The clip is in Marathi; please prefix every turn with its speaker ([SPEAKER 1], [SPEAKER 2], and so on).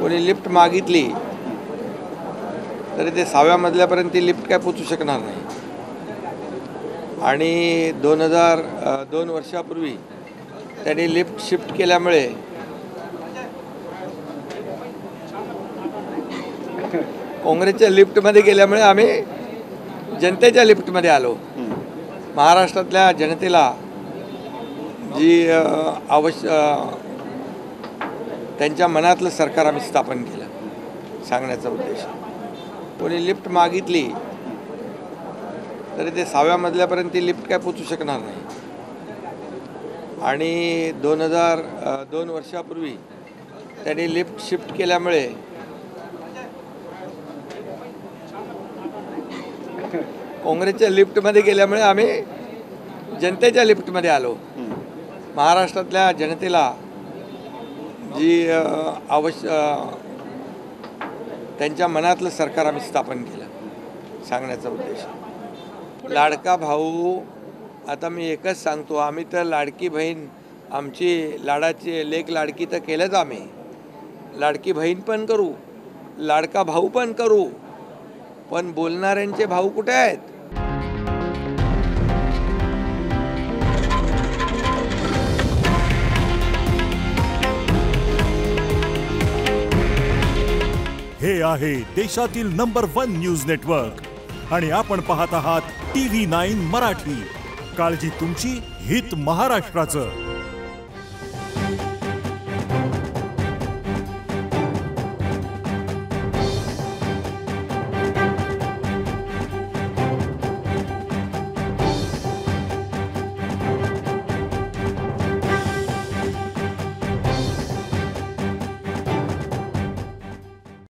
[SPEAKER 1] कोणी लिफ्ट मागितली तरी ते 6व्या मजल्यापर्यंत ती लिफ्ट काय पोचू शकणार नाही। आणि 2 वर्षापूर्वी त्यांनी लिफ्ट शिफ्ट केल्यामुळे काँग्रेसच्या लिफ्टमध्ये गेल्यामुळे आम्ही जनतेच्या लिफ्टमध्ये आलो। महाराष्ट्रातल्या जनतेला जी त्यांच्या मनातलं सरकार आम्ही स्थापन केलं सांगण्याचा उद्देश। कोणी लिफ्ट मागितली तरी ते 6व्या मजल्यापर्यंत ती लिफ्ट काय पोचू शकणार नाही। आणि 2 वर्षापूर्वी त्यांनी लिफ्ट शिफ्ट केल्यामुळे काँग्रेसच्या लिफ्टमध्ये गेल्यामुळे आम्ही जनतेच्या लिफ्टमध्ये आलो। महाराष्ट्रातल्या जनतेला जी त्यांच्या मनातलं सरकार आम्ही स्थापन केलं सांगण्याचा उद्देश। लाडका भाऊ, आता मी एकच सांगतो, आम्ही तर लाडकी बहीण, आमची लाडाची लेक लाडकी तर केलंच आम्ही, लाडकी बहीण पण करू, लाडका भाऊ पण करू, पण बोलणाऱ्यांचे भाऊ कुठे आहेत?
[SPEAKER 2] हे आहे देशातील नंबर 1 न्यूज नेटवर्क आणि आपण पाहत आहात TV9 मराठी। काळजी तुमची, हित महाराष्ट्राचं।